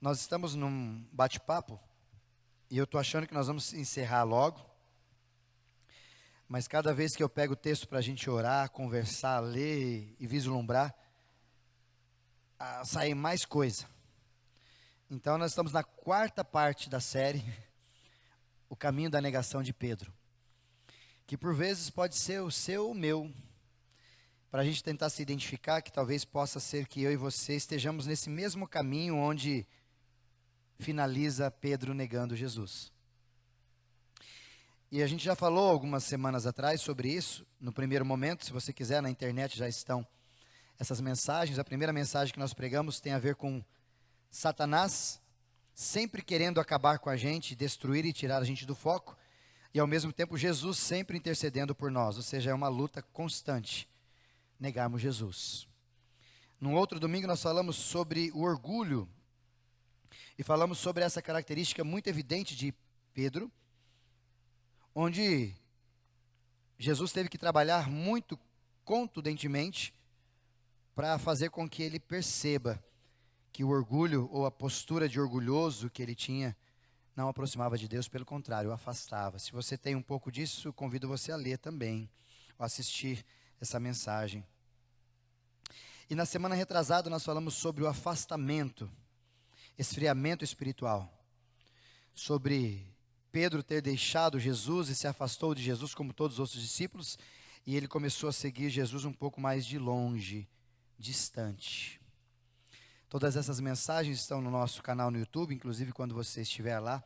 Nós estamos num bate-papo e eu estou achando que nós vamos encerrar logo, mas cada vez que eu pego o texto para a gente orar, conversar, ler e vislumbrar, sai mais coisa. Então nós estamos na quarta parte da série, o caminho da negação de Pedro, que por vezes pode ser o seu ou o meu, para a gente tentar se identificar, que talvez possa ser que eu e você estejamos nesse mesmo caminho onde finaliza Pedro negando Jesus. E a gente já falou algumas semanas atrás sobre isso, no primeiro momento, se você quiser, na internet já estão essas mensagens. A primeira mensagem que nós pregamos tem a ver com Satanás sempre querendo acabar com a gente, destruir e tirar a gente do foco, e ao mesmo tempo Jesus sempre intercedendo por nós, ou seja, é uma luta constante, negarmos Jesus. Num outro domingo nós falamos sobre o orgulho, e falamos sobre essa característica muito evidente de Pedro, onde Jesus teve que trabalhar muito contundentemente para fazer com que ele perceba que o orgulho ou a postura de orgulhoso que ele tinha não aproximava de Deus, pelo contrário, o afastava. Se você tem um pouco disso, convido você a ler também, ou assistir essa mensagem. E na semana retrasada nós falamos sobre o afastamento, esfriamento espiritual, sobre Pedro ter deixado Jesus e se afastou de Jesus como todos os outros discípulos, e ele começou a seguir Jesus um pouco mais de longe, distante. Todas essas mensagens estão no nosso canal no YouTube, inclusive quando você estiver lá,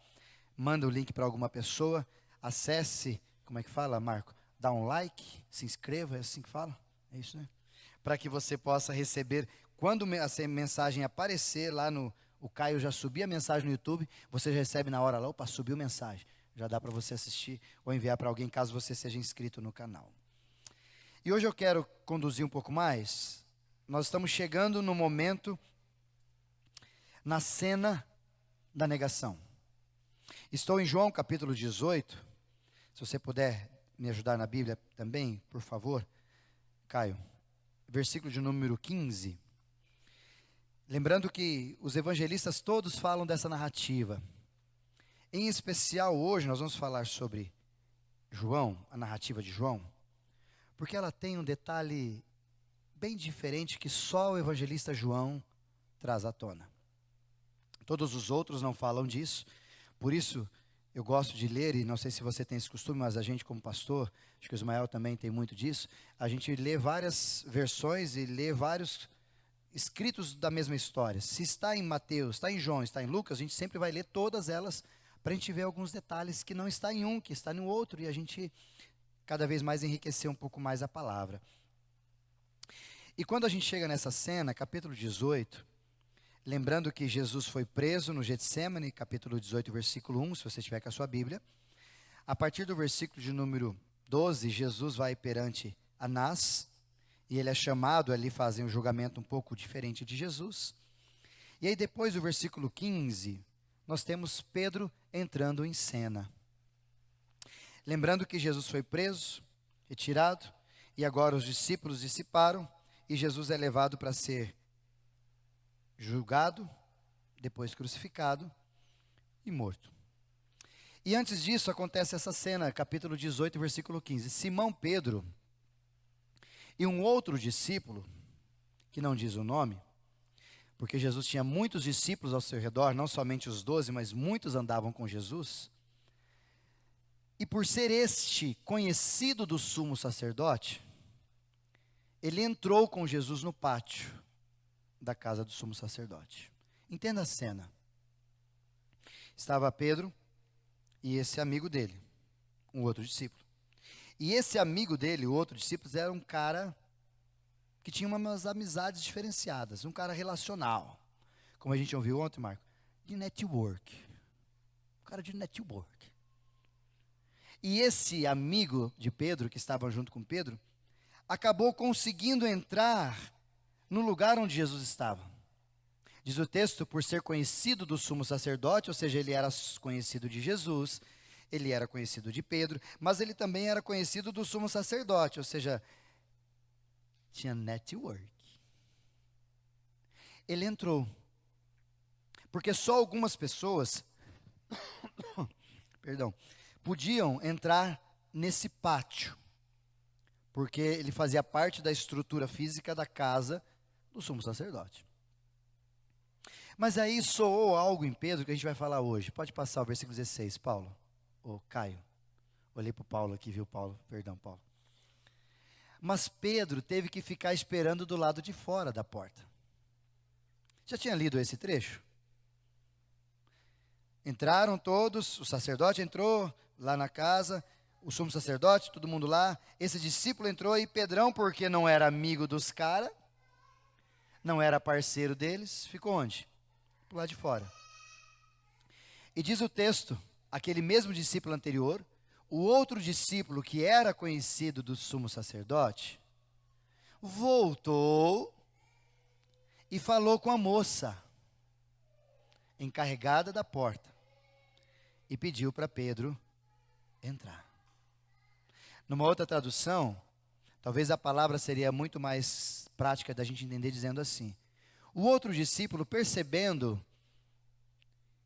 manda o link para alguma pessoa, acesse, como é que fala, Marco? Dá um like, se inscreva, é assim que fala? É isso, né? Para que você possa receber, quando a mensagem aparecer lá no... O Caio já subiu a mensagem no YouTube, você já recebe na hora lá, opa, subiu mensagem. Já dá para você assistir ou enviar para alguém, caso você seja inscrito no canal. E hoje eu quero conduzir um pouco mais. Nós estamos chegando no momento, na cena da negação. Estou em João capítulo 18. Se você puder me ajudar na Bíblia também, por favor, Caio. Versículo de número 15. Lembrando que os evangelistas todos falam dessa narrativa. Em especial hoje nós vamos falar sobre João, a narrativa de João, porque ela tem um detalhe bem diferente que só o evangelista João traz à tona. Todos os outros não falam disso, por isso eu gosto de ler, e não sei se você tem esse costume, mas a gente como pastor, acho que o Ismael também tem muito disso, a gente lê várias versões e lê vários escritos da mesma história. Se está em Mateus, está em João, está em Lucas, a gente sempre vai ler todas elas para a gente ver alguns detalhes que não está em um, que está no outro, e a gente cada vez mais enriquecer um pouco mais a palavra. E quando a gente chega nessa cena, capítulo 18, lembrando que Jesus foi preso no Getsemane, capítulo 18, versículo 1, se você estiver com a sua Bíblia, a partir do versículo de número 12, Jesus vai perante Anás, e ele é chamado ali, fazem um julgamento um pouco diferente de Jesus. E aí depois do versículo 15, nós temos Pedro entrando em cena. Lembrando que Jesus foi preso, retirado, e agora os discípulos dissiparam, e Jesus é levado para ser julgado, depois crucificado e morto. E antes disso acontece essa cena, capítulo 18, versículo 15. Simão Pedro e um outro discípulo, que não diz o nome, porque Jesus tinha muitos discípulos ao seu redor, não somente os 12, mas muitos andavam com Jesus. E por ser este conhecido do sumo sacerdote, ele entrou com Jesus no pátio da casa do sumo sacerdote. Entenda a cena. Estava Pedro e esse amigo dele, um outro discípulo. E esse amigo dele, o outro discípulo, era um cara que tinha umas amizades diferenciadas, um cara relacional. Como a gente ouviu ontem, Marco, de network. Um cara de network. E esse amigo de Pedro, que estava junto com Pedro, acabou conseguindo entrar no lugar onde Jesus estava. Diz o texto, por ser conhecido do sumo sacerdote, ou seja, ele era conhecido de Jesus, ele era conhecido de Pedro, mas ele também era conhecido do sumo sacerdote, ou seja, tinha network. Ele entrou. Porque só algumas pessoas, perdão, podiam entrar nesse pátio, porque ele fazia parte da estrutura física da casa do sumo sacerdote. Mas aí soou algo em Pedro que a gente vai falar hoje. Pode passar o versículo 16, Paulo. Ou Caio. Olhei para o Paulo aqui, viu, Paulo? Perdão, Paulo. Mas Pedro teve que ficar esperando do lado de fora da porta. Já tinha lido esse trecho? Entraram todos, o sacerdote entrou lá na casa, o sumo sacerdote, todo mundo lá. Esse discípulo entrou e Pedrão, porque não era amigo dos caras, não era parceiro deles, ficou onde? Pro lado de fora. E diz o texto, aquele mesmo discípulo anterior, o outro discípulo que era conhecido do sumo sacerdote, voltou e falou com a moça, encarregada da porta, e pediu para Pedro entrar. Numa outra tradução, talvez a palavra seria muito mais prática da gente entender dizendo assim: o outro discípulo, percebendo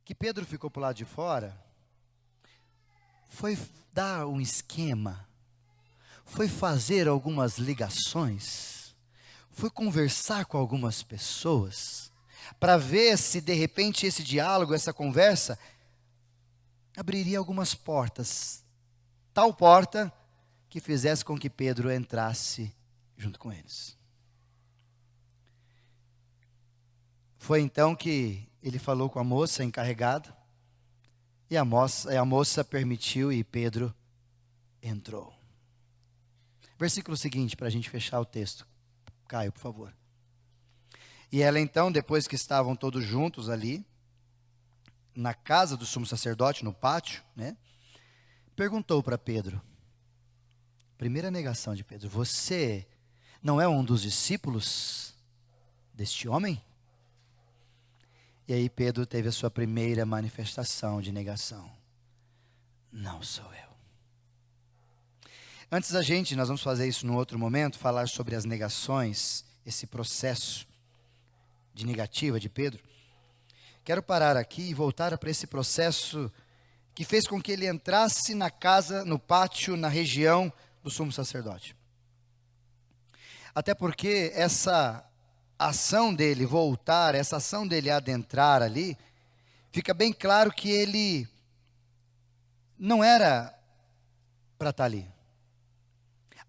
que Pedro ficou para o lado de fora, foi dar um esquema, foi fazer algumas ligações, foi conversar com algumas pessoas, para ver se de repente esse diálogo, essa conversa, abriria algumas portas, tal porta que fizesse com que Pedro entrasse junto com eles. Foi então que ele falou com a moça encarregada, e a moça permitiu e Pedro entrou. Versículo seguinte, para a gente fechar o texto. Caio, por favor. E ela então, depois que estavam todos juntos ali, na casa do sumo sacerdote, no pátio, né, perguntou para Pedro, primeira negação de Pedro: você não é um dos discípulos deste homem? E aí Pedro teve a sua primeira manifestação de negação: não sou eu. Antes nós vamos fazer isso num outro momento, falar sobre as negações, esse processo de negativa de Pedro. Quero parar aqui e voltar para esse processo que fez com que ele entrasse na casa, no pátio, na região do sumo sacerdote. Até porque essa ação dele voltar, essa ação dele adentrar ali, fica bem claro que ele não era para estar ali.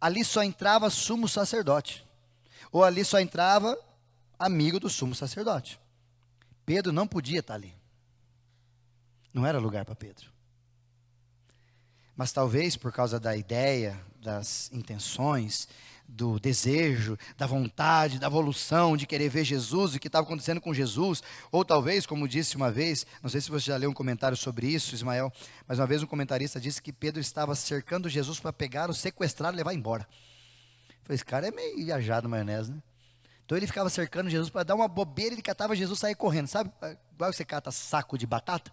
Ali só entrava sumo sacerdote, ou ali só entrava amigo do sumo sacerdote. Pedro não podia estar ali. Não era lugar para Pedro. Mas talvez por causa da ideia, das intenções, do desejo, da vontade, da evolução de querer ver Jesus, o que estava acontecendo com Jesus, ou talvez, como disse uma vez, não sei se você já leu um comentário sobre isso, Ismael, mas uma vez um comentarista disse que Pedro estava cercando Jesus para pegar o sequestrado e levar embora. Eu falei, esse cara é meio viajado, maionese, né? Então ele ficava cercando Jesus para dar uma bobeira, ele catava Jesus e saía correndo, sabe? Igual você cata saco de batata,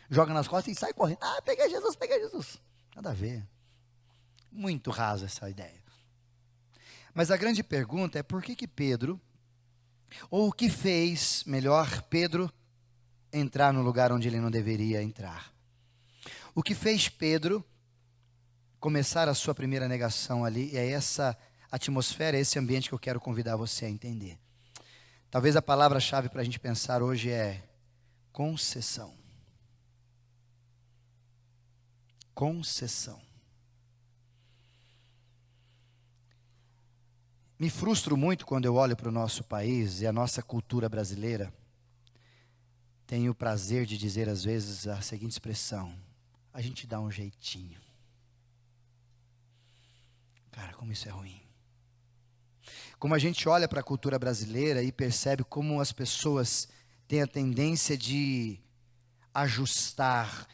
joga nas costas e sai correndo. Ah, peguei Jesus, peguei Jesus. Nada a ver. Muito raso essa ideia. Mas a grande pergunta é por que Pedro, ou o que fez, melhor, Pedro entrar no lugar onde ele não deveria entrar? O que fez Pedro começar a sua primeira negação ali, e é essa atmosfera, esse ambiente que eu quero convidar você a entender. Talvez a palavra-chave para a gente pensar hoje é concessão. Concessão. Me frustro muito quando eu olho para o nosso país e a nossa cultura brasileira. Tenho o prazer de dizer às vezes a seguinte expressão: a gente dá um jeitinho. Cara, como isso é ruim. Como a gente olha para a cultura brasileira e percebe como as pessoas têm a tendência de ajustar,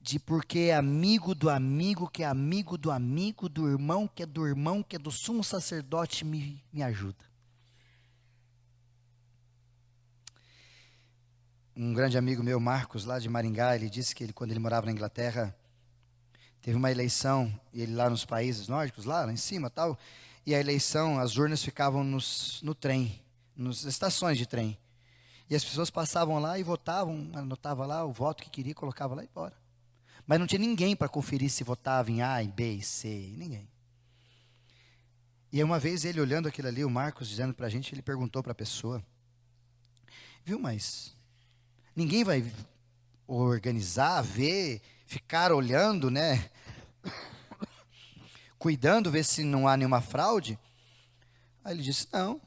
de porque é amigo do amigo, que é amigo do amigo, do irmão, que é do irmão, que é do sumo sacerdote, me ajuda. Um grande amigo meu, Marcos, lá de Maringá, ele disse que quando ele morava na Inglaterra, teve uma eleição, e ele lá nos países nórdicos, lá em cima tal, e a eleição, as urnas ficavam no trem, nas estações de trem. E as pessoas passavam lá e votavam, anotava lá o voto que queria, colocava lá e bora. Mas não tinha ninguém para conferir se votava em A, em B, em C, ninguém. E uma vez ele olhando aquilo ali, o Marcos dizendo para a gente, ele perguntou para a pessoa, viu, mas ninguém vai organizar, ver, ficar olhando, né? Cuidando, ver se não há nenhuma fraude? Aí ele disse, não.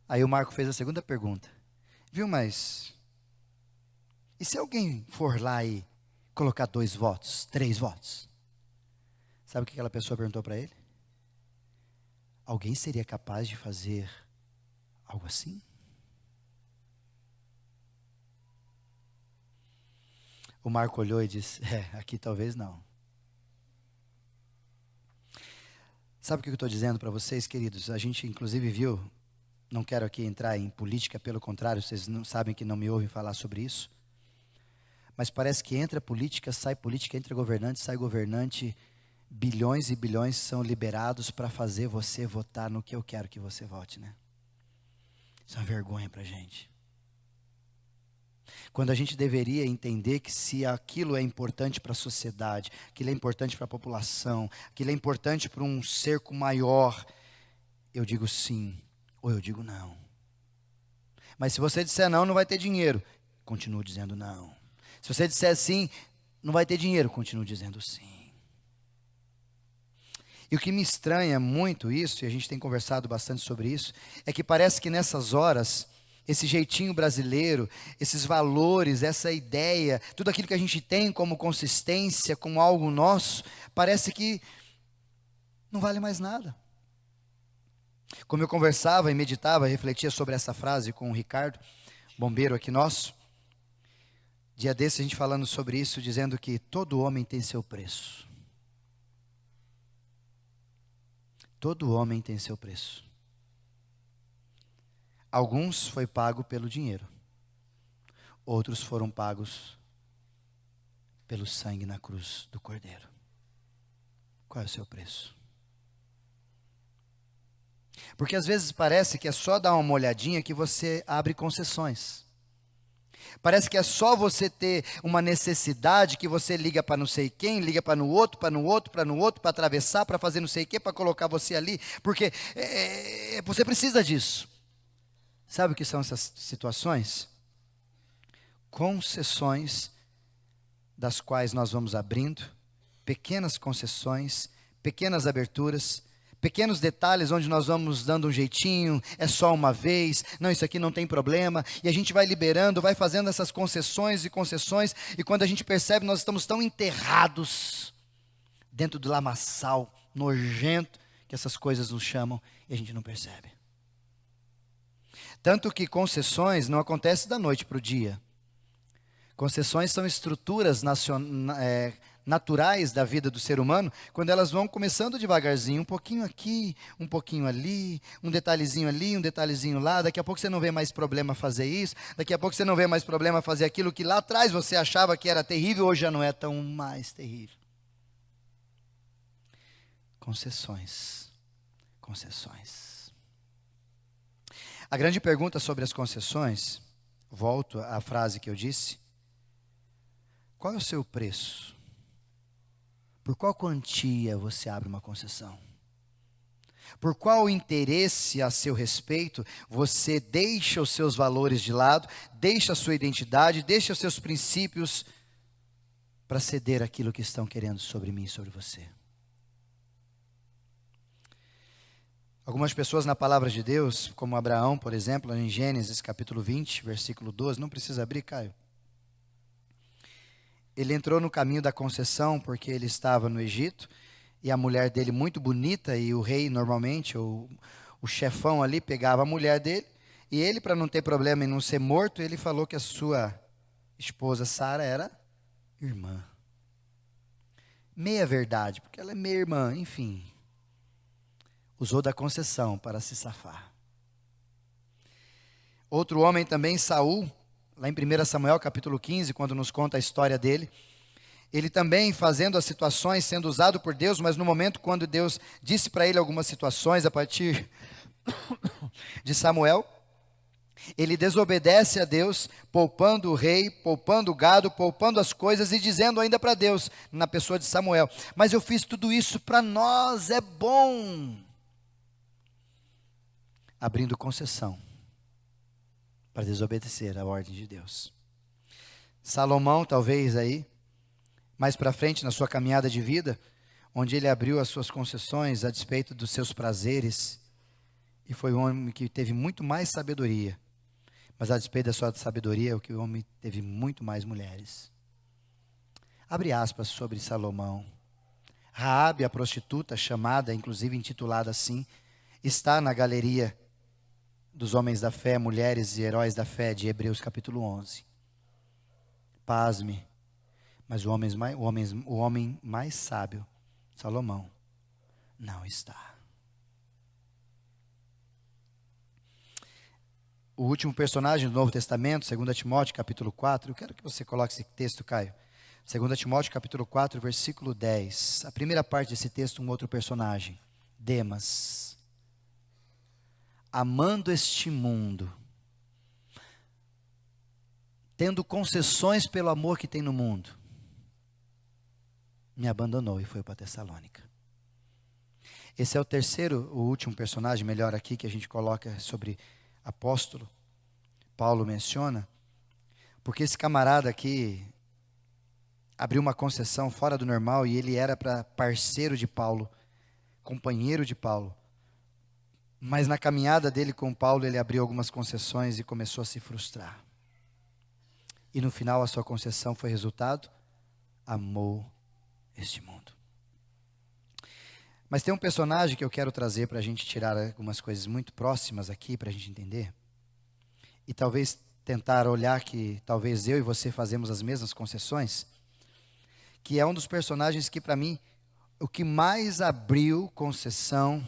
Aí o Marco fez a segunda pergunta. Viu, mas e se alguém for lá e colocar 2 votos, 3 votos? Sabe o que aquela pessoa perguntou para ele? Alguém seria capaz de fazer algo assim? O Marco olhou e disse, aqui talvez não. Sabe o que eu estou dizendo para vocês, queridos? A gente inclusive viu, não quero aqui entrar em política, pelo contrário, vocês não sabem que não me ouvem falar sobre isso. Mas parece que entra política, entra governante, sai governante, bilhões e bilhões são liberados para fazer você votar no que eu quero que você vote, né? Isso é uma vergonha para a gente. Quando a gente deveria entender que se aquilo é importante para a sociedade, aquilo é importante para a população, aquilo é importante para um cerco maior, eu digo sim, ou eu digo não. Mas se você disser não, não vai ter dinheiro, continuo dizendo não. Se você disser sim, não vai ter dinheiro, continuo dizendo sim. E o que me estranha muito isso, e a gente tem conversado bastante sobre isso, é que parece que nessas horas, esse jeitinho brasileiro, esses valores, essa ideia, tudo aquilo que a gente tem como consistência, como algo nosso, parece que não vale mais nada. Como eu conversava e meditava, refletia sobre essa frase com o Ricardo, bombeiro aqui nosso, dia desse a gente falando sobre isso, dizendo que todo homem tem seu preço. Todo homem tem seu preço. Alguns foi pago pelo dinheiro. Outros foram pagos pelo sangue na cruz do Cordeiro. Qual é o seu preço? Porque às vezes parece que é só dar uma olhadinha que você abre concessões. Parece que é só você ter uma necessidade que você liga para não sei quem, liga para no outro, para atravessar, para fazer não sei o quê, para colocar você ali, porque você precisa disso. Sabe o que são essas situações? Concessões das quais nós vamos abrindo, pequenas concessões, pequenas aberturas, pequenos detalhes onde nós vamos dando um jeitinho, é só uma vez, não, isso aqui não tem problema, e a gente vai liberando, vai fazendo essas concessões, e quando a gente percebe, nós estamos tão enterrados dentro do lamaçal nojento que essas coisas nos chamam, e a gente não percebe. Tanto que concessões não acontecem da noite para o dia. Concessões são estruturas naturais da vida do ser humano, quando elas vão começando devagarzinho, um pouquinho aqui, um pouquinho ali, um detalhezinho lá, daqui a pouco você não vê mais problema fazer isso, daqui a pouco você não vê mais problema fazer aquilo que lá atrás você achava que era terrível, hoje já não é tão mais terrível. Concessões. A grande pergunta sobre as concessões, volto à frase que eu disse, qual é o seu preço? Por qual quantia você abre uma concessão? Por qual interesse a seu respeito você deixa os seus valores de lado, deixa a sua identidade, deixa os seus princípios para ceder aquilo que estão querendo sobre mim e sobre você? Algumas pessoas na palavra de Deus, como Abraão, por exemplo, em Gênesis capítulo 20, versículo 12, não precisa abrir, Caio. Ele entrou no caminho da concessão porque ele estava no Egito, e a mulher dele muito bonita, e o rei normalmente, o chefão ali, pegava a mulher dele, e ele, para não ter problema em não ser morto, ele falou que a sua esposa Sara era irmã. Meia verdade, porque ela é meia irmã, enfim. Usou da concessão para se safar. Outro homem também, Saul, lá em 1 Samuel capítulo 15, quando nos conta a história dele, ele também fazendo as situações, sendo usado por Deus, mas no momento quando Deus disse para ele algumas situações a partir de Samuel, Ele desobedece a Deus, poupando o rei, poupando o gado, poupando as coisas e dizendo ainda para Deus, na pessoa de Samuel: mas eu fiz tudo isso para nós, é bom. Abrindo concessão para desobedecer a ordem de Deus. Salomão, talvez aí, mais para frente na sua caminhada de vida, onde ele abriu as suas concessões a despeito dos seus prazeres, e foi um homem que teve muito mais sabedoria. Mas a despeito da sua sabedoria, o que o homem teve muito mais mulheres. Abre aspas sobre Salomão. Raabe, a prostituta, chamada, inclusive intitulada assim, está na galeria dos homens da fé, mulheres e heróis da fé de Hebreus capítulo 11. Pasme, mas o homem mais sábio, Salomão, não está. O último personagem do Novo Testamento, 2 Timóteo, capítulo 4. Eu quero que você coloque esse texto, Caio. 2 Timóteo, capítulo 4, versículo 10. A primeira parte desse texto, um outro personagem. Demas. Amando este mundo, tendo concessões pelo amor que tem no mundo, me abandonou e foi para Tessalônica. Esse é o terceiro, o último personagem, melhor aqui, que a gente coloca sobre apóstolo, Paulo menciona, porque esse camarada aqui abriu uma concessão fora do normal e ele era para parceiro de Paulo, companheiro de Paulo. Mas na caminhada dele com Paulo, ele abriu algumas concessões e começou a se frustrar. E no final a sua concessão foi resultado: amou este mundo. Mas tem um personagem que eu quero trazer para a gente tirar algumas coisas muito próximas aqui, para a gente entender. E talvez tentar olhar que talvez eu e você fazemos as mesmas concessões. Que é um dos personagens que para mim, o que mais abriu concessão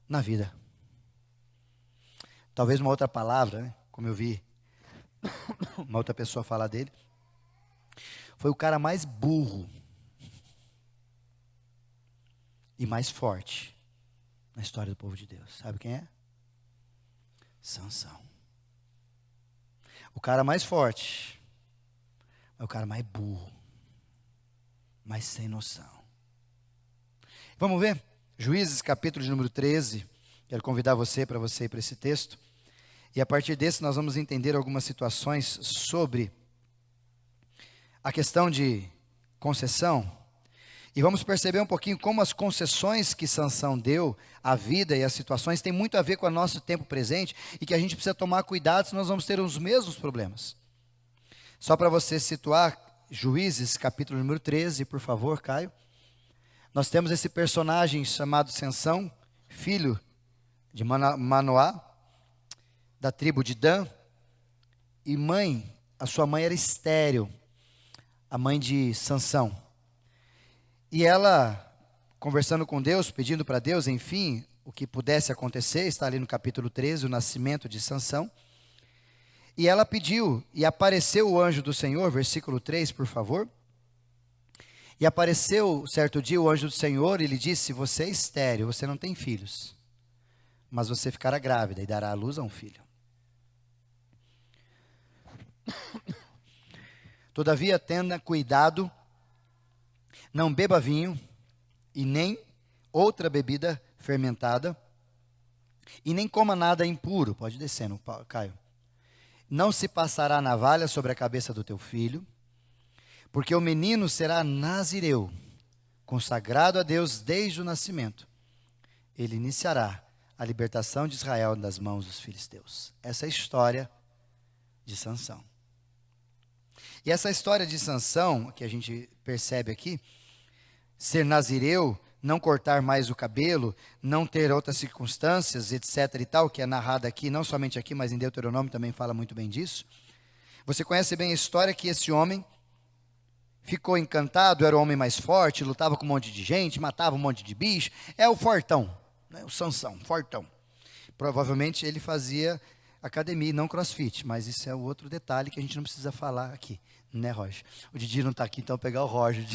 na vida. Talvez uma outra palavra, né? Como eu vi uma outra pessoa falar dele. Foi o cara mais burro e mais forte na história do povo de Deus. Sabe quem é? Sansão. O cara mais forte, é o cara mais burro, mais sem noção. Vamos ver? Juízes, capítulo de número 13. Quero convidar você para ir para esse texto. E a partir desse nós vamos entender algumas situações sobre a questão de concessão. E vamos perceber um pouquinho como as concessões que Sansão deu à vida e às situações têm muito a ver com o nosso tempo presente e que a gente precisa tomar cuidado, senão nós vamos ter os mesmos problemas. Só para você situar, Juízes, capítulo número 13, por favor, Caio. Nós temos esse personagem chamado Sansão, filho de Manoá, da tribo de Dan, e a sua mãe era estéril, a mãe de Sansão. E ela, conversando com Deus, pedindo para Deus, enfim, o que pudesse acontecer, está ali no capítulo 13, o nascimento de Sansão. E ela pediu, e apareceu o anjo do Senhor, versículo 3, por favor. E apareceu certo dia o anjo do Senhor e lhe disse: você é estéril, você não tem filhos, mas você ficará grávida e dará à luz a um filho. Todavia, tenha cuidado, não beba vinho e nem outra bebida fermentada e nem coma nada impuro. Pode descer, Caio. Não se passará navalha sobre a cabeça do teu filho, porque o menino será nazireu, consagrado a Deus desde o nascimento. Ele iniciará a libertação de Israel das mãos dos filisteus. Essa é a história de Sansão. E essa história de Sansão, que a gente percebe aqui, ser nazireu, não cortar mais o cabelo, não ter outras circunstâncias, etc. e tal, que é narrada aqui, não somente aqui, mas em Deuteronômio também fala muito bem disso. Você conhece bem a história que esse homem ficou encantado, era o homem mais forte, lutava com um monte de gente, matava um monte de bicho, é o fortão, né? O Sansão, fortão. Provavelmente ele fazia academia, não crossfit, mas isso é o outro detalhe que a gente não precisa falar aqui, né, Roger? O Didi não está aqui, então eu vou pegar o Roger.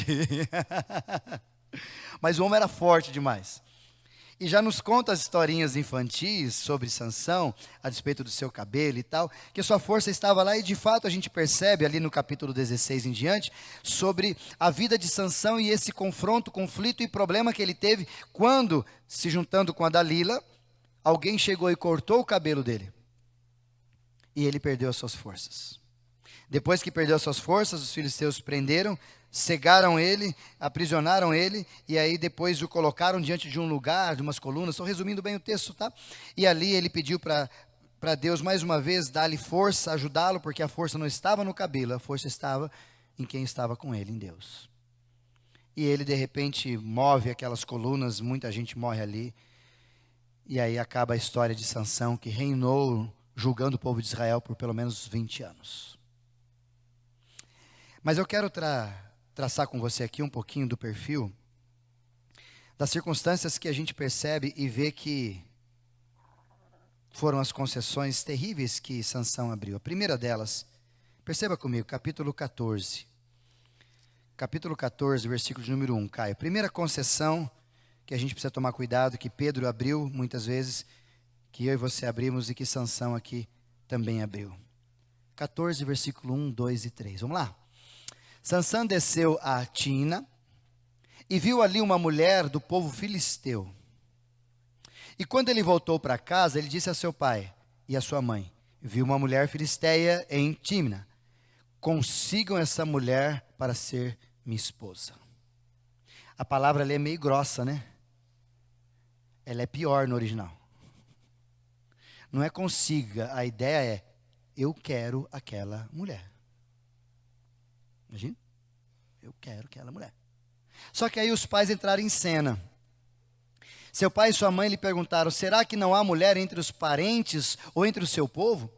Mas o homem era forte demais. e já nos conta as historinhas infantis sobre Sansão, a despeito do seu cabelo e tal, que a sua força estava lá, e de fato a gente percebe ali no capítulo 16 em diante, sobre a vida de Sansão e esse confronto, conflito e problema que ele teve quando, se juntando com a Dalila, alguém chegou e cortou o cabelo dele, e ele perdeu as suas forças. Depois que perdeu as suas forças, os filisteus prenderam, cegaram ele, aprisionaram ele, e aí depois o colocaram diante de um lugar, de umas colunas. Estou resumindo bem o texto, tá? E ali ele pediu para Deus mais uma vez dar-lhe força, ajudá-lo, porque a força não estava no cabelo, a força estava em quem estava com ele, em Deus. E ele de repente move aquelas colunas, muita gente morre ali, e aí acaba a história de Sansão, que reinou julgando o povo de Israel por pelo menos 20 anos. Mas eu quero traçar com você aqui um pouquinho do perfil, das circunstâncias que a gente percebe e vê que foram as concessões terríveis que Sansão abriu. A primeira delas, perceba comigo, capítulo 14. Capítulo 14, versículo de número 1, Caio. Primeira concessão que a gente precisa tomar cuidado, que Pedro abriu muitas vezes, que eu e você abrimos e que Sansão aqui também abriu. 14, versículo 1, 2 e 3. Vamos lá? Sansão desceu a Tina e viu ali uma mulher do povo filisteu. E quando ele voltou para casa, ele disse a seu pai e a sua mãe: viu uma mulher filisteia em Timna. Consigam essa mulher para ser minha esposa. A palavra ali é meio grossa, né? Ela é pior no original. Não é consiga, a ideia é: eu quero aquela mulher. Imagina? Eu quero aquela mulher. Só que aí os pais entraram em cena. Seu pai e sua mãe lhe perguntaram: será que não há mulher entre os parentes ou entre o seu povo?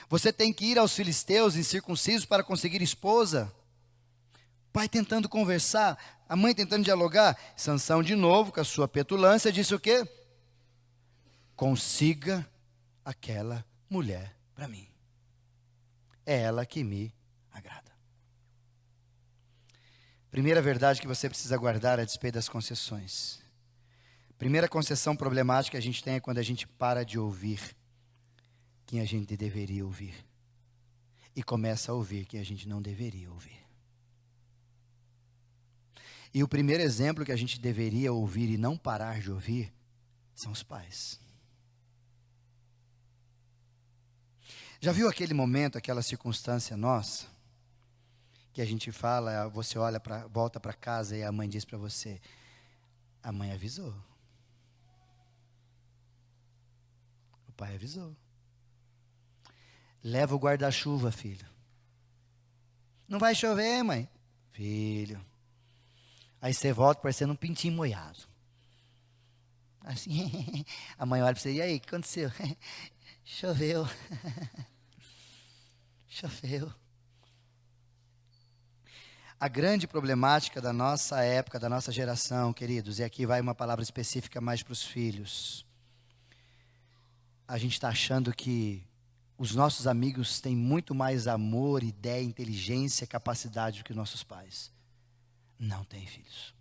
Você tem que ir aos filisteus incircuncisos para conseguir esposa? Pai tentando conversar, a mãe tentando dialogar. Sansão de novo, com a sua petulância, disse o quê? Consiga aquela mulher para mim. É ela que me agrada. Primeira verdade que você precisa guardar a despeito das concessões. Primeira concessão problemática que a gente tem é quando a gente para de ouvir quem a gente deveria ouvir e começa a ouvir quem a gente não deveria ouvir. E o primeiro exemplo que a gente deveria ouvir e não parar de ouvir são os pais. Já viu aquele momento, aquela circunstância nossa, que a gente fala, você olha, volta para casa e a mãe diz para você: a mãe avisou. O pai avisou. Leva o guarda-chuva, filho. Não vai chover, mãe. Filho. Aí você volta parecendo um pintinho molhado. Assim, a mãe olha para você: e aí, o que aconteceu? Choveu. Choveu. A grande problemática da nossa época, da nossa geração, queridos, e aqui vai uma palavra específica mais para os filhos. A gente está achando que os nossos amigos têm muito mais amor, ideia, inteligência, capacidade do que nossos pais. Não tem, filhos.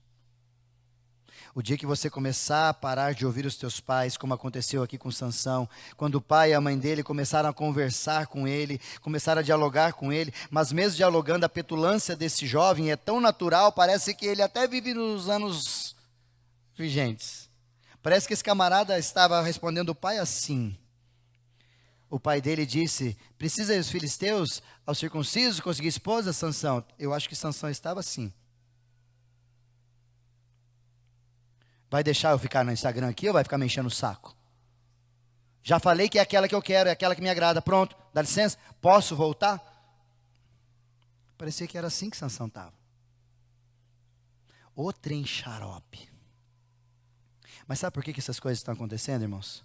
O dia que você começar a parar de ouvir os teus pais, como aconteceu aqui com Sansão, quando o pai e a mãe dele começaram a conversar com ele, começaram a dialogar com ele, mas mesmo dialogando, a petulância desse jovem é tão natural, parece que ele até vive nos anos vigentes. Parece que esse camarada estava respondendo o pai assim. O pai dele disse: precisa os filisteus, aos circuncisos, conseguir esposa, Sansão? Eu acho que Sansão estava assim. Vai deixar eu ficar no Instagram aqui ou vai ficar me enchendo o saco? Já falei que é aquela que eu quero, é aquela que me agrada. Pronto, dá licença, posso voltar? Parecia que era assim que Sansão estava. O trem xarope. Mas sabe por que essas coisas estão acontecendo, irmãos?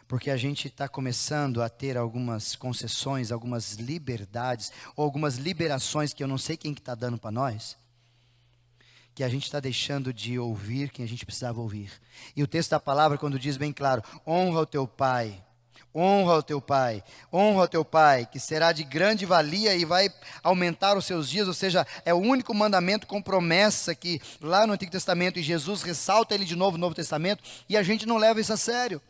Porque a gente está começando a ter algumas concessões, algumas liberdades, ou algumas liberações que eu não sei quem que está dando para nós, que a gente está deixando de ouvir quem a gente precisava ouvir. E o texto da palavra, quando diz bem claro: honra o teu pai, honra o teu pai, que será de grande valia e vai aumentar os seus dias, ou seja, é o único mandamento com promessa que lá no Antigo Testamento, e Jesus ressalta ele de novo no Novo Testamento, e a gente não leva isso a sério.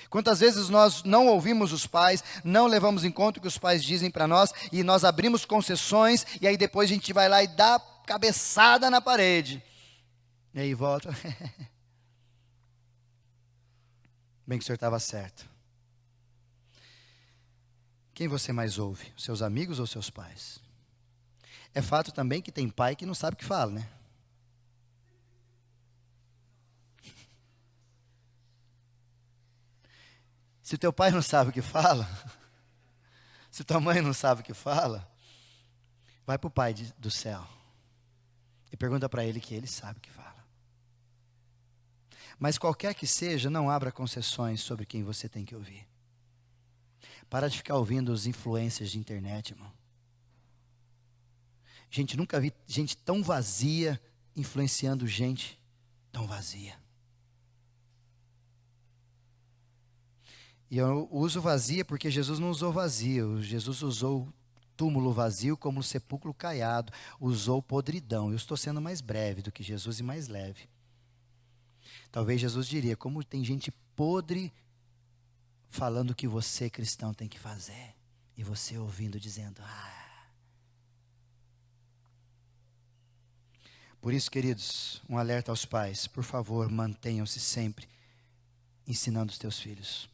Quantas vezes nós não ouvimos os pais, não levamos em conta o que os pais dizem para nós, e nós abrimos concessões, e aí depois a gente vai lá e dá cabeçada na parede, e aí volta... Bem que o senhor estava certo. Quem você mais ouve? Seus amigos ou seus pais? É fato também que tem pai que não sabe o que fala, né? Se teu pai não sabe o que fala, se tua mãe não sabe o que fala, vai para o pai do céu e pergunta para ele que ele sabe o que fala. Mas qualquer que seja, não abra concessões sobre quem você tem que ouvir. Para de ficar ouvindo os influencers de internet, irmão. Gente, nunca vi gente tão vazia influenciando gente tão vazia. E eu uso vazia porque Jesus não usou vazio. Jesus usou túmulo vazio como sepulcro caiado. Usou podridão. Eu estou sendo mais breve do que Jesus e mais leve. Talvez Jesus diria, como tem gente podre falando o que você, cristão, tem que fazer. E você ouvindo, dizendo, Por isso, queridos, um alerta aos pais. Por favor, mantenham-se sempre ensinando os teus filhos.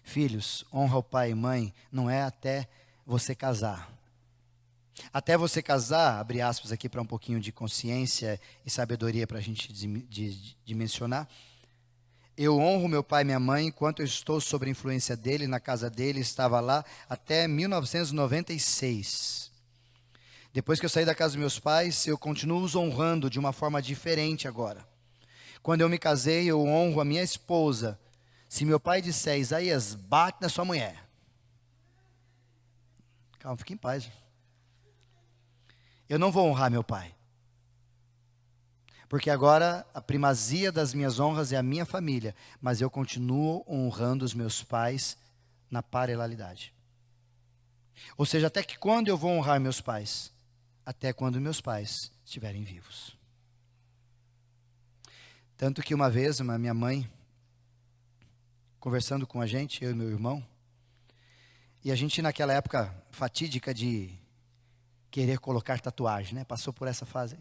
Filhos, honra o pai e mãe, não é até você casar. Até você casar, abre aspas aqui para um pouquinho de consciência e sabedoria para a gente dimensionar. Eu honro meu pai e minha mãe enquanto eu estou sob a influência dele, na casa dele, estava lá até 1996. Depois que eu saí da casa dos meus pais, eu continuo os honrando de uma forma diferente agora. Quando eu me casei, eu honro a minha esposa. Se meu pai disser, Isaías, bate na sua mulher. Calma, fique em paz. Eu não vou honrar meu pai. Porque agora a primazia das minhas honras é a minha família. Mas eu continuo honrando os meus pais na paralelidade. Ou seja, até que quando eu vou honrar meus pais? Até quando meus pais estiverem vivos. Tanto que uma vez, minha mãe, conversando com a gente, eu e meu irmão, e a gente naquela época fatídica de querer colocar tatuagem, né? Passou por essa fase.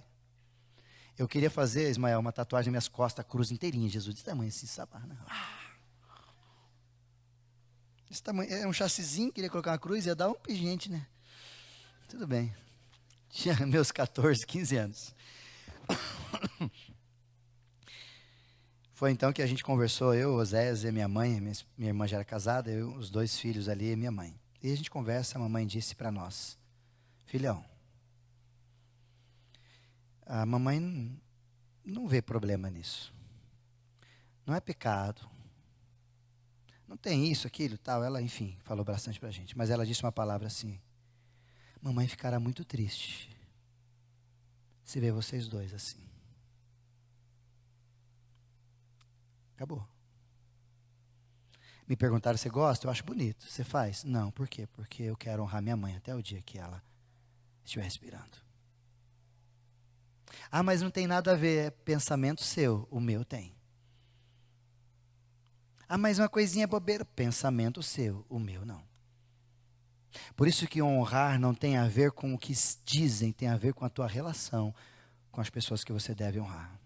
Eu queria fazer, Ismael, uma tatuagem nas minhas costas, a cruz inteirinha, Jesus, desse tamanho assim, sabe? Esse tamanho, era um chassizinho, queria colocar uma cruz, ia dar um pingente, né? Tudo bem. Tinha meus 14, 15 anos. Foi então que a gente conversou, eu, Oséias e minha mãe, minha irmã já era casada, eu, os dois filhos ali e minha mãe. E a gente conversa, a mamãe disse para nós, filhão, a mamãe não vê problema nisso. Não é pecado. Não tem isso, aquilo, tal. Ela, enfim, falou bastante para a gente. Mas ela disse uma palavra assim, mamãe ficará muito triste se ver vocês dois assim. Acabou. Me perguntaram, você gosta? Eu acho bonito. Você faz? Não, por quê? Porque eu quero honrar minha mãe até o dia que ela estiver respirando. Ah, mas não tem nada a ver, é pensamento seu, o meu tem. Ah, mas uma coisinha bobeira, pensamento seu, o meu não. Por isso que honrar não tem a ver com o que dizem, tem a ver com a tua relação com as pessoas que você deve honrar.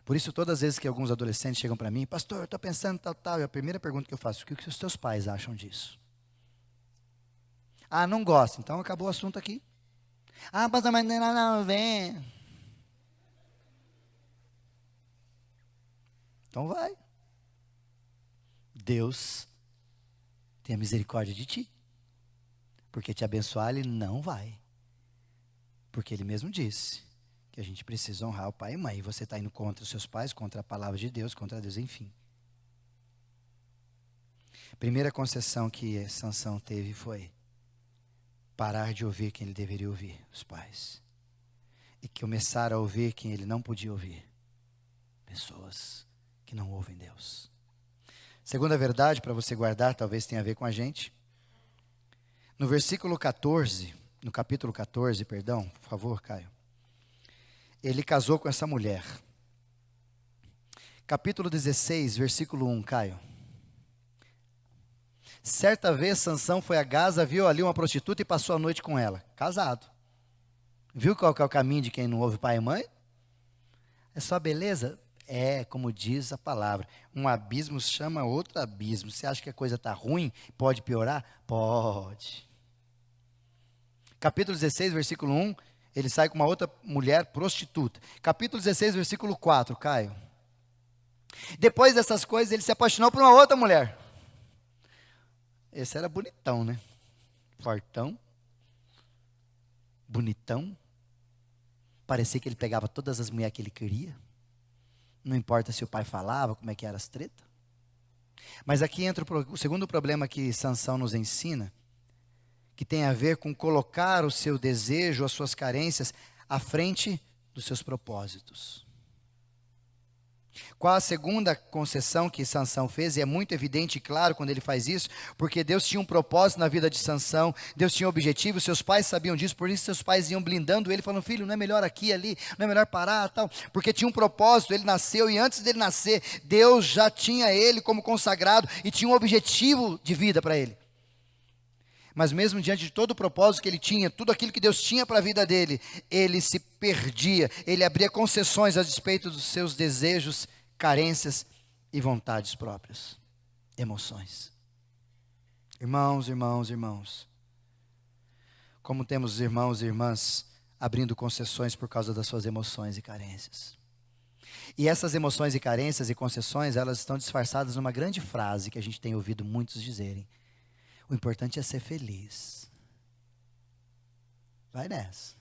Por isso, todas as vezes que alguns adolescentes chegam para mim, pastor, eu estou pensando tal, e a primeira pergunta que eu faço, o que os teus pais acham disso? Ah, não gosto, então acabou o assunto aqui. Ah, pastor, mas não, vem. Então vai. Deus tenha misericórdia de ti. Porque te abençoar ele não vai. Porque ele mesmo disse que a gente precisa honrar o pai e mãe. E você está indo contra os seus pais, contra a palavra de Deus, contra Deus, enfim. Primeira concessão que Sansão teve foi parar de ouvir quem ele deveria ouvir, os pais. E começar a ouvir quem ele não podia ouvir, pessoas que não ouvem Deus. Segunda verdade, para você guardar, talvez tenha a ver com a gente. No versículo 14, no capítulo 14, perdão, por favor, Caio. Ele casou com essa mulher. Capítulo 16, versículo 1, Caio. Certa vez Sansão foi a Gaza, viu ali uma prostituta e passou a noite com ela. Casado. Viu qual que é o caminho de quem não ouve pai e mãe? É só beleza? É, como diz a palavra, um abismo chama outro abismo. Você acha que a coisa está ruim? Pode piorar? Pode. Capítulo 16, versículo 1, ele sai com uma outra mulher prostituta. Capítulo 16, versículo 4, Caio. Depois dessas coisas, ele se apaixonou por uma outra mulher. Esse era bonitão, né? Fortão. Bonitão. Parecia que ele pegava todas as mulheres que ele queria. Não importa se o pai falava, como é que eram as tretas. Mas aqui entra o segundo problema que Sansão nos ensina, que tem a ver com colocar o seu desejo, as suas carências, à frente dos seus propósitos. Qual a segunda concessão que Sansão fez? E é muito evidente e claro quando ele faz isso, porque Deus tinha um propósito na vida de Sansão, Deus tinha um objetivo, seus pais sabiam disso, por isso seus pais iam blindando ele, falando, filho, não é melhor aqui, ali, não é melhor parar, tal, porque tinha um propósito, ele nasceu e antes dele nascer, Deus já tinha ele como consagrado e tinha um objetivo de vida para ele. Mas mesmo diante de todo o propósito que ele tinha, tudo aquilo que Deus tinha para a vida dele, ele se perdia, ele abria concessões a despeito dos seus desejos, carências e vontades próprias, emoções. Irmãos, irmãos, irmãos, como temos irmãos e irmãs abrindo concessões por causa das suas emoções e carências. E essas emoções e carências e concessões, elas estão disfarçadas numa grande frase que a gente tem ouvido muitos dizerem. O importante é ser feliz. Vai nessa.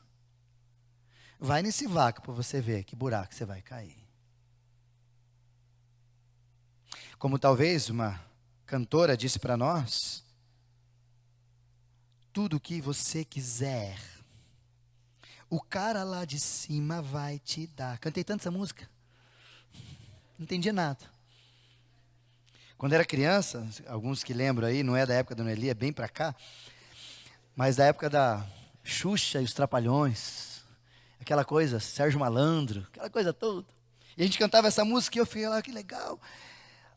Vai nesse vácuo para você ver que buraco você vai cair. Como talvez uma cantora disse para nós, tudo o que você quiser, o cara lá de cima vai te dar. Cantei tanto essa música, não entendia nada. Quando era criança, alguns que lembram aí, não é da época da Noeli, é bem para cá, mas da época da Xuxa e os Trapalhões, aquela coisa, Sérgio Malandro, aquela coisa toda. E a gente cantava essa música e eu fiquei lá, que legal.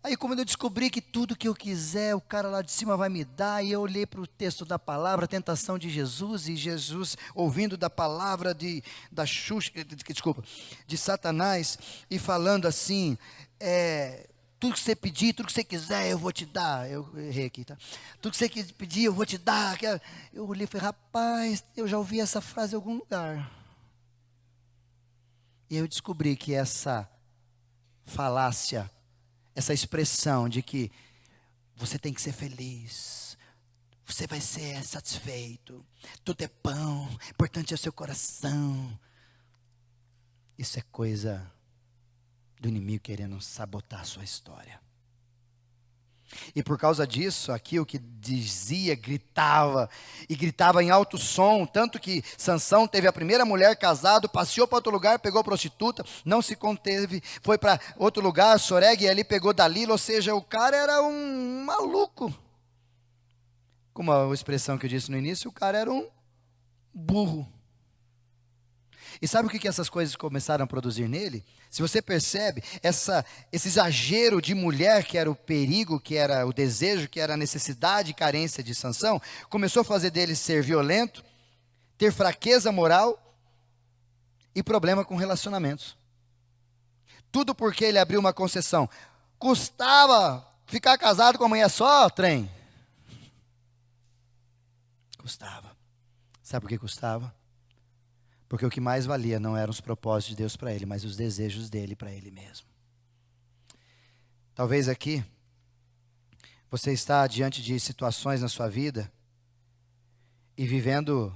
Aí como eu descobri que tudo que eu quiser, o cara lá de cima vai me dar, e eu olhei para o texto da palavra, a tentação de Jesus, e Jesus ouvindo da palavra da Xuxa, desculpa, de Satanás, e falando assim, tudo que você pedir, tudo que você quiser, eu vou te dar. Eu errei aqui, tá? Tudo que você pedir, eu vou te dar. Eu olhei e falei, rapaz, eu já ouvi essa frase em algum lugar. E eu descobri que essa falácia, essa expressão de que você tem que ser feliz, você vai ser satisfeito, tudo é pão, importante é o seu coração. Isso é coisa do inimigo querendo sabotar a sua história. E por causa disso, aqui o que dizia, gritava, e gritava em alto som, tanto que Sansão teve a primeira mulher casado, passeou para outro lugar, pegou prostituta, não se conteve, foi para outro lugar, Soreg, e ali pegou Dalila, ou seja, o cara era um maluco. Como a expressão que eu disse no início, o cara era um burro. E sabe o que essas coisas começaram a produzir nele? Se você percebe, esse exagero de mulher, que era o perigo, que era o desejo, que era a necessidade e carência de Sansão, começou a fazer dele ser violento, ter fraqueza moral e problema com relacionamentos. Tudo porque ele abriu uma concessão. Custava ficar casado com a mulher só, trem? Custava. Sabe por que custava? Porque o que mais valia não eram os propósitos de Deus para ele, mas os desejos dele para ele mesmo. Talvez aqui, você está diante de situações na sua vida e vivendo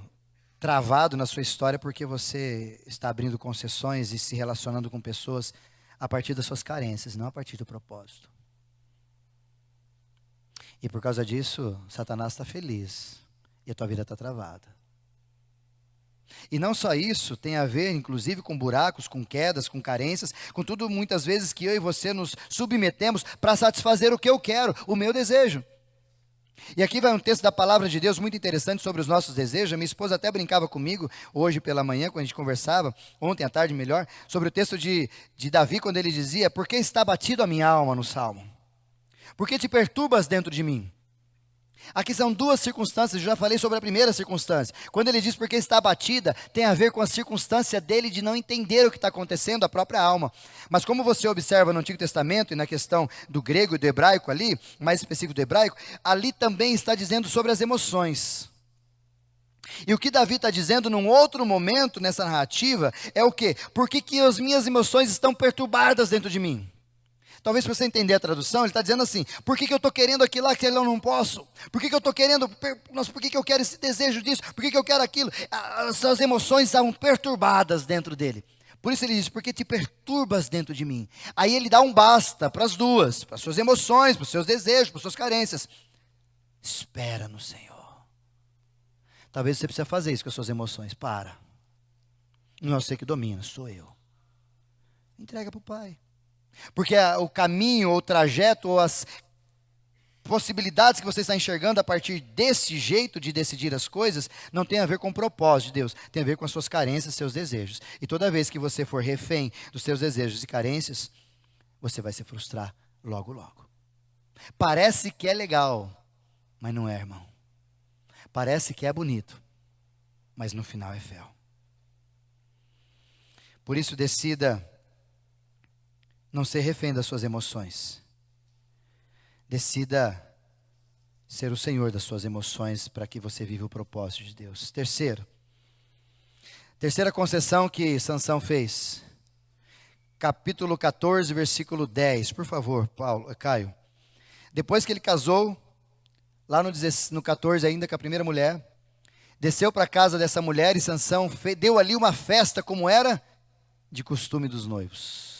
travado na sua história porque você está abrindo concessões e se relacionando com pessoas a partir das suas carências, não a partir do propósito. E por causa disso, Satanás está feliz e a tua vida está travada. E não só isso, tem a ver, inclusive, com buracos, com quedas, com carências, com tudo, muitas vezes, que eu e você nos submetemos para satisfazer o que eu quero, o meu desejo. E aqui vai um texto da palavra de Deus muito interessante sobre os nossos desejos. A minha esposa até brincava comigo hoje pela manhã, quando a gente conversava, ontem à tarde melhor, sobre o texto de Davi, quando ele dizia: por que está batido a minha alma, no Salmo? Por que te perturbas dentro de mim? Aqui são duas circunstâncias, eu já falei sobre a primeira circunstância. Quando ele diz porque está abatida, tem a ver com a circunstância dele de não entender o que está acontecendo, a própria alma. Mas como você observa no Antigo Testamento e na questão do grego e do hebraico ali, mais específico do hebraico, ali também está dizendo sobre as emoções. E o que Davi está dizendo num outro momento nessa narrativa é o quê? Por que as minhas emoções estão perturbadas dentro de mim? Talvez para você entender a tradução, ele está dizendo assim: por que eu estou querendo aquilo lá que eu não posso? Por que eu estou querendo, nossa, por que eu quero esse desejo disso? Por que eu quero aquilo? As emoções estavam perturbadas dentro dele. Por isso ele diz: porque te perturbas dentro de mim. Aí ele dá um basta para as duas, para as suas emoções, para os seus desejos, para as suas carências. Espera no Senhor. Talvez você precise fazer isso com as suas emoções. Para. Não é você que domina, sou eu. Entrega para o Pai. Porque o caminho, ou o trajeto, ou as possibilidades que você está enxergando a partir desse jeito de decidir as coisas, não tem a ver com o propósito de Deus, tem a ver com as suas carências, seus desejos. E toda vez que você for refém dos seus desejos e carências, você vai se frustrar logo, logo. Parece que é legal, mas não é, irmão. Parece que é bonito, mas no final é fel. Por isso, decida não ser refém das suas emoções. Decida ser o Senhor das suas emoções para que você viva o propósito de Deus. Terceira concessão que Sansão fez. Capítulo 14, versículo 10. Por favor, Caio. Depois que ele casou, lá no 14 ainda com a primeira mulher, desceu para a casa dessa mulher e Sansão deu ali uma festa como era de costume dos noivos.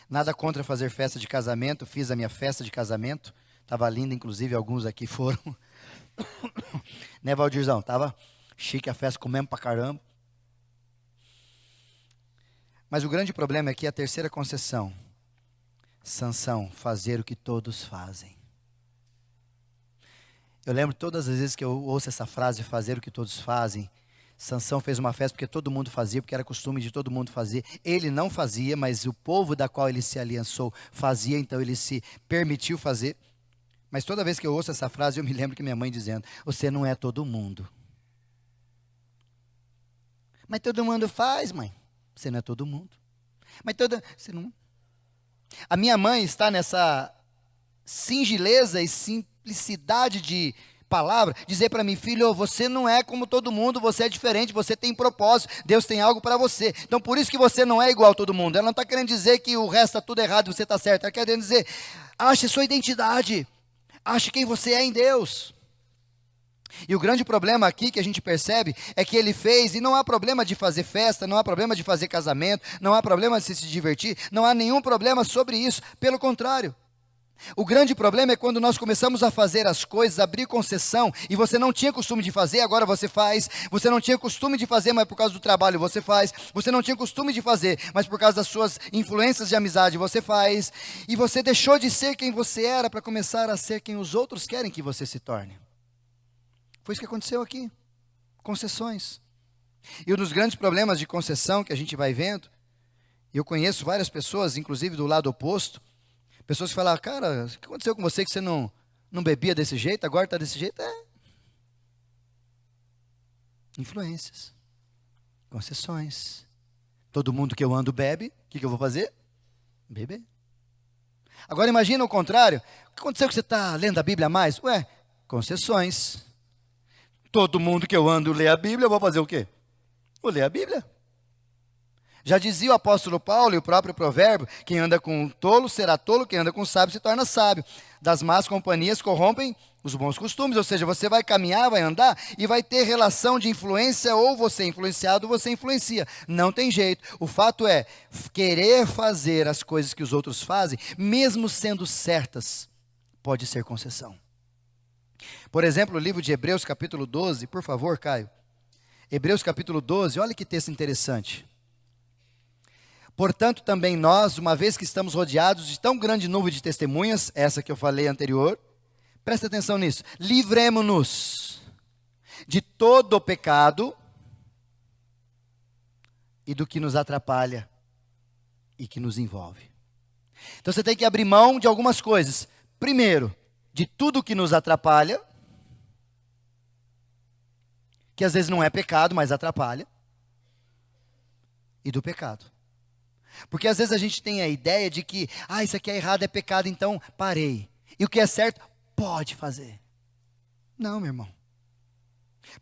Nada contra fazer festa de casamento, fiz a minha festa de casamento, estava linda, inclusive alguns aqui foram. Né, Valdirzão? Estava chique a festa, comemos pra caramba. Mas o grande problema é que a terceira concessão, Sansão, fazer o que todos fazem. Eu lembro todas as vezes que eu ouço essa frase, fazer o que todos fazem. Sansão fez uma festa porque todo mundo fazia, porque era costume de todo mundo fazer. Ele não fazia, mas o povo da qual ele se aliançou fazia, então ele se permitiu fazer. Mas toda vez que eu ouço essa frase, eu me lembro que minha mãe dizendo: você não é todo mundo. Mas todo mundo faz, mãe. Você não é todo mundo. Você não. A minha mãe está nessa singeleza e simplicidade de palavra, dizer para mim: filho, você não é como todo mundo, você é diferente, você tem propósito, Deus tem algo para você. Então por isso que você não é igual a todo mundo. Ela não está querendo dizer que o resto está tudo errado e você está certo. Ela está querendo dizer: ache sua identidade, ache quem você é em Deus. E o grande problema aqui que a gente percebe é que ele fez, e não há problema de fazer festa, não há problema de fazer casamento, não há problema de se divertir, não há nenhum problema sobre isso, pelo contrário. O grande problema é quando nós começamos a fazer as coisas, abrir concessão, e você não tinha costume de fazer, agora você faz. Você não tinha costume de fazer, mas por causa do trabalho você faz. Você não tinha costume de fazer, mas por causa das suas influências de amizade você faz. E você deixou de ser quem você era para começar a ser quem os outros querem que você se torne. Foi isso que aconteceu aqui. Concessões. E um dos grandes problemas de concessão que a gente vai vendo, eu conheço várias pessoas, inclusive do lado oposto, pessoas que falam: cara, o que aconteceu com você que você não bebia desse jeito, agora está desse jeito? Influências, concessões. Todo mundo que eu ando bebe, o que eu vou fazer? Beber. Agora imagina o contrário: o que aconteceu que você está lendo a Bíblia a mais? Concessões. Todo mundo que eu ando lê a Bíblia, eu vou fazer o quê? Vou ler a Bíblia. Já dizia o apóstolo Paulo e o próprio provérbio: quem anda com um tolo será tolo, quem anda com um sábio se torna sábio. Das más companhias corrompem os bons costumes, ou seja, você vai caminhar, vai andar e vai ter relação de influência, ou você é influenciado ou você influencia. Não tem jeito. O fato é, querer fazer as coisas que os outros fazem, mesmo sendo certas, pode ser concessão. Por exemplo, o livro de Hebreus, capítulo 12, por favor, Caio. Hebreus capítulo 12, olha que texto interessante. Portanto, também nós, uma vez que estamos rodeados de tão grande nuvem de testemunhas, essa que eu falei anterior, presta atenção nisso, livremo-nos de todo o pecado e do que nos atrapalha e que nos envolve. Então você tem que abrir mão de algumas coisas. Primeiro, de tudo que nos atrapalha, que às vezes não é pecado, mas atrapalha, e do pecado. Porque às vezes a gente tem a ideia de que, isso aqui é errado, é pecado, então parei. E o que é certo, pode fazer. Não, meu irmão.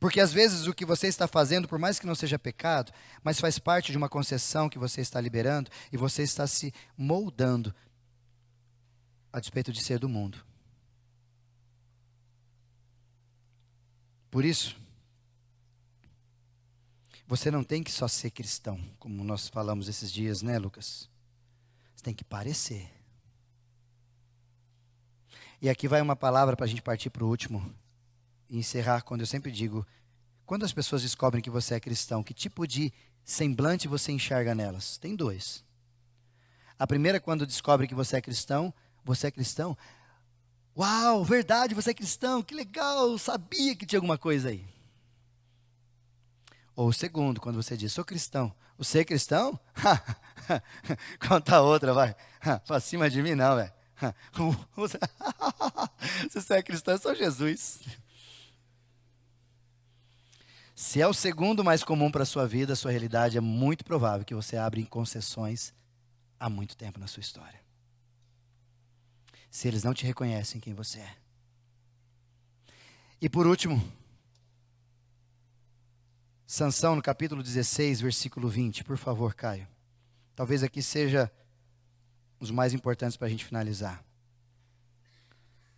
Porque às vezes o que você está fazendo, por mais que não seja pecado, mas faz parte de uma concessão que você está liberando e você está se moldando a despeito de ser do mundo. Por isso, você não tem que só ser cristão, como nós falamos esses dias, né, Lucas? Você tem que parecer. E aqui vai uma palavra para a gente partir para o último e encerrar, quando eu sempre digo, quando as pessoas descobrem que você é cristão, que tipo de semblante você enxerga nelas? Tem dois. A primeira, quando descobre que você é cristão, uau, verdade, você é cristão, que legal, eu sabia que tinha alguma coisa aí. Ou o segundo, quando você diz, sou cristão. Você é cristão? Conta outra, vai. Pra cima de mim não, velho. Se você é cristão, eu sou Jesus. Se é o segundo mais comum para a sua vida, a sua realidade, é muito provável que você abra em concessões há muito tempo na sua história. Se eles não te reconhecem quem você é. E por último, Sansão no capítulo 16, versículo 20. Por favor, Caio. Talvez aqui seja os mais importantes para a gente finalizar.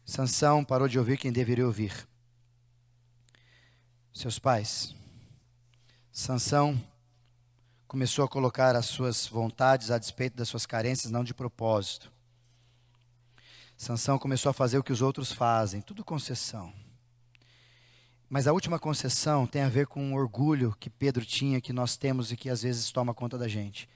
Sansão parou de ouvir quem deveria ouvir. Seus pais. Sansão começou a colocar as suas vontades a despeito das suas carências, não de propósito. Sansão começou a fazer o que os outros fazem, tudo concessão. Mas a última concessão tem a ver com o orgulho que Pedro tinha, que nós temos e que às vezes toma conta da gente.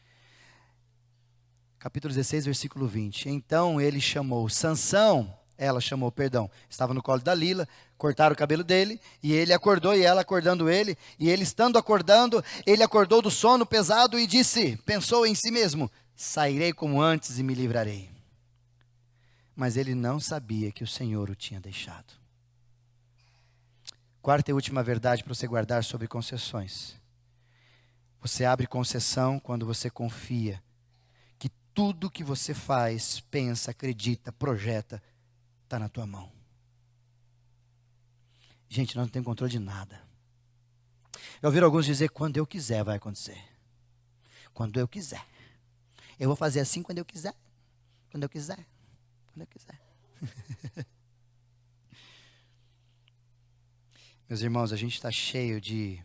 Capítulo 16, versículo 20. Então ele chamou Sansão, ela chamou, perdão, estava no colo da Lila, cortaram o cabelo dele, e ele acordou, e ela acordando ele, e ele estando acordando, ele acordou do sono pesado e disse, pensou em si mesmo, sairei como antes e me livrarei. Mas ele não sabia que o Senhor o tinha deixado. Quarta e última verdade para você guardar sobre concessões. Você abre concessão quando você confia que tudo que você faz, pensa, acredita, projeta, está na tua mão. Gente, nós não temos controle de nada. Eu ouvi alguns dizer, quando eu quiser vai acontecer. Quando eu quiser. Eu vou fazer assim quando eu quiser. Quando eu quiser. Quando eu quiser. Meus irmãos, a gente está cheio de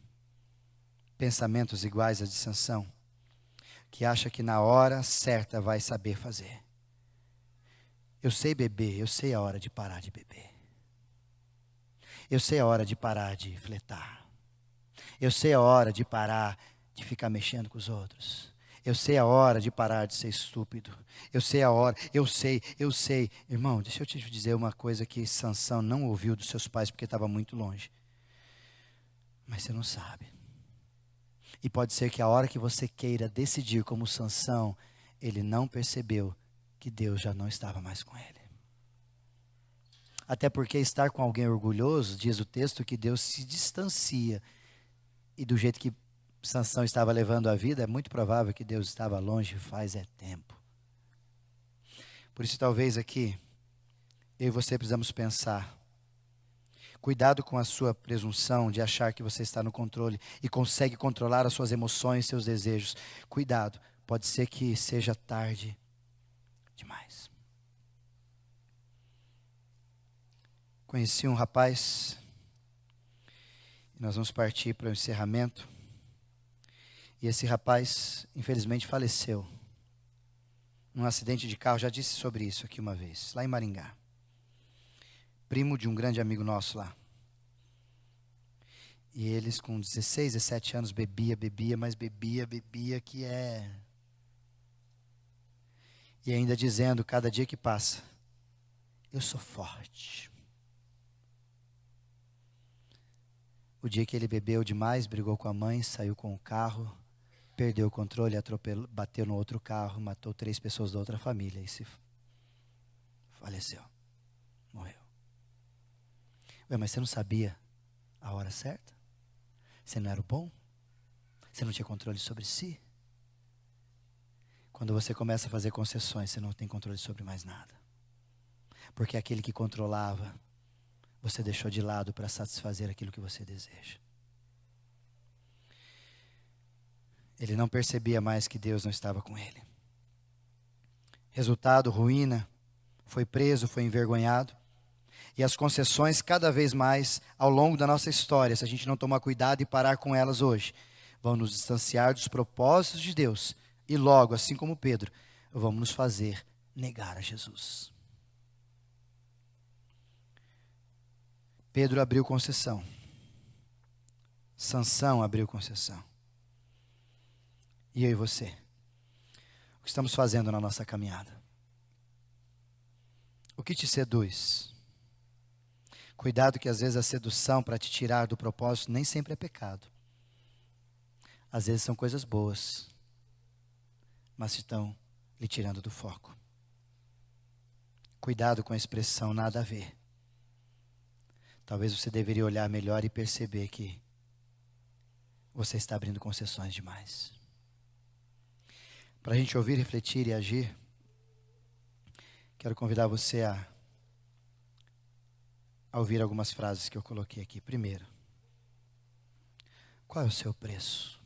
pensamentos iguais a de Sansão, que acha que na hora certa vai saber fazer. Eu sei beber, eu sei a hora de parar de beber. Eu sei a hora de parar de fletar. Eu sei a hora de parar de ficar mexendo com os outros. Eu sei a hora de parar de ser estúpido. Eu sei a hora, eu sei. Irmão, deixa eu te dizer uma coisa que Sansão não ouviu dos seus pais porque estava muito longe. Mas você não sabe. E pode ser que a hora que você queira decidir como Sansão, ele não percebeu que Deus já não estava mais com ele. Até porque estar com alguém orgulhoso, diz o texto, que Deus se distancia. E do jeito que Sansão estava levando a vida, é muito provável que Deus estava longe faz tempo. Por isso talvez aqui, eu e você precisamos pensar. Cuidado com a sua presunção de achar que você está no controle e consegue controlar as suas emoções, seus desejos. Cuidado, pode ser que seja tarde demais. Conheci um rapaz, e nós vamos partir para o encerramento. E esse rapaz, infelizmente, faleceu num acidente de carro. Já disse sobre isso aqui uma vez, lá em Maringá. Primo de um grande amigo nosso lá. E eles com 16, 17 anos bebia, mas bebia que é... E ainda dizendo, cada dia que passa, eu sou forte. O dia que ele bebeu demais, brigou com a mãe, saiu com o carro, perdeu o controle, atropelou, bateu no outro carro, matou 3 pessoas da outra família e se faleceu, morreu. Ué, mas você não sabia a hora certa? Você não era o bom? Você não tinha controle sobre si? Quando você começa a fazer concessões, você não tem controle sobre mais nada. Porque aquele que controlava, você deixou de lado para satisfazer aquilo que você deseja. Ele não percebia mais que Deus não estava com ele. Resultado, ruína, foi preso, foi envergonhado. E as concessões cada vez mais ao longo da nossa história, se a gente não tomar cuidado e parar com elas hoje, vão nos distanciar dos propósitos de Deus. E logo, assim como Pedro, vamos nos fazer negar a Jesus. Pedro abriu concessão. Sansão abriu concessão. E eu e você? O que estamos fazendo na nossa caminhada? O que te seduz? Cuidado que às vezes a sedução para te tirar do propósito nem sempre é pecado. Às vezes são coisas boas, mas estão lhe tirando do foco. Cuidado com a expressão nada a ver. Talvez você deveria olhar melhor e perceber que você está abrindo concessões demais. Para a gente ouvir, refletir e agir, quero convidar você a ouvir algumas frases que eu coloquei aqui. Primeiro, qual é o seu preço?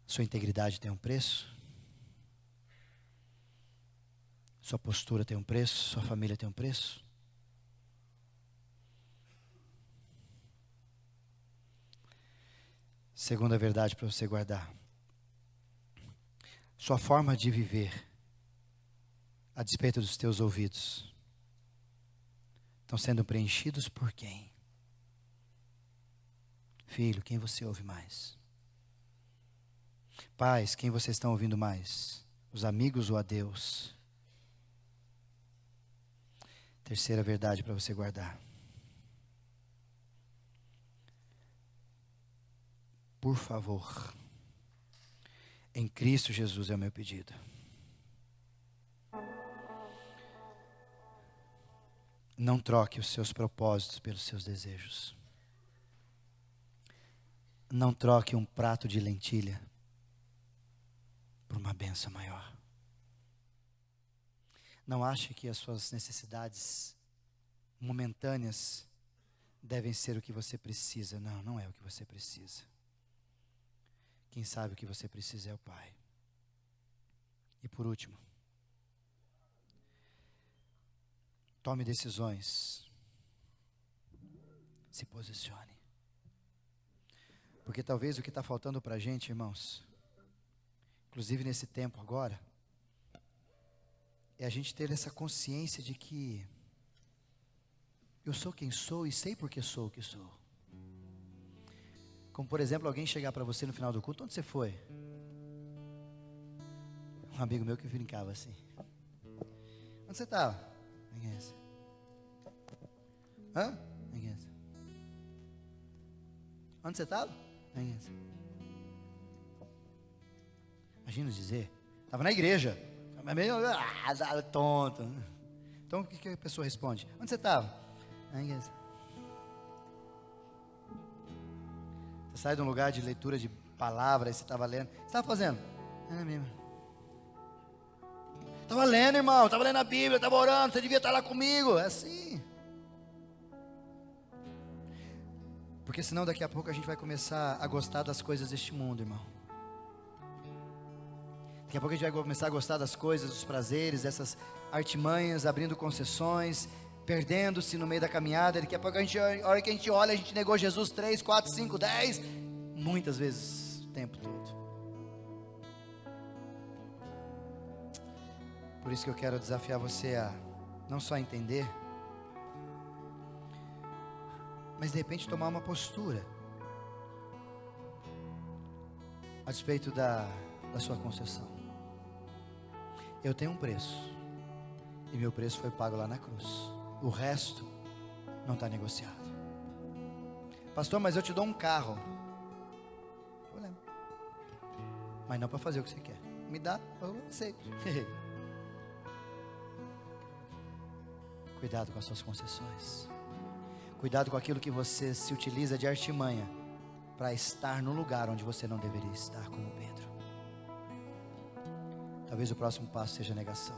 Sua integridade tem um preço? Sua postura tem um preço? Sua família tem um preço? Segunda verdade para você guardar. Sua forma de viver, a despeito dos teus ouvidos, estão sendo preenchidos por quem? Filho, quem você ouve mais? Pais, quem vocês estão ouvindo mais? Os amigos ou a Deus? Terceira verdade para você guardar. Por favor, em Cristo Jesus é o meu pedido. Não troque os seus propósitos pelos seus desejos. Não troque um prato de lentilha por uma bênção maior. Não ache que as suas necessidades momentâneas devem ser o que você precisa. Não, não é o que você precisa. Quem sabe o que você precisa é o Pai. E por último, tome decisões. Se posicione. Porque talvez o que está faltando para a gente, irmãos, inclusive nesse tempo agora, é a gente ter essa consciência de que eu sou quem sou e sei porque sou o que sou. Como por exemplo, alguém chegar para você no final do culto, onde você foi? Um amigo meu que brincava assim. Onde você estava? Hã? Onde você estava? Imagina dizer, estava na igreja. Mas meio tonto. Então o que a pessoa responde? Onde você estava? Você sai de um lugar de leitura de palavras, você estava lendo. O que você estava fazendo? Estava lendo, irmão. Estava lendo a Bíblia, estava orando. Você devia estar lá comigo. É assim. Porque senão daqui a pouco a gente vai começar a gostar das coisas deste mundo, irmão. Daqui a pouco a gente vai começar a gostar das coisas, dos prazeres, dessas artimanhas, abrindo concessões, perdendo-se no meio da caminhada. Daqui a pouco a hora que a gente olha, a gente negou Jesus 3, 4, 5, 10, muitas vezes, o tempo todo. Por isso que eu quero desafiar você a não só entender, mas de repente tomar uma postura a respeito da sua concessão. Eu tenho um preço, e meu preço foi pago lá na cruz. O resto não está negociado. Pastor, mas eu te dou um carro. Problema. Mas não para fazer o que você quer. Me dá, eu aceito. Cuidado com as suas concessões. Cuidado com aquilo que você se utiliza de artimanha para estar no lugar onde você não deveria estar, como Pedro. Talvez o próximo passo seja negação.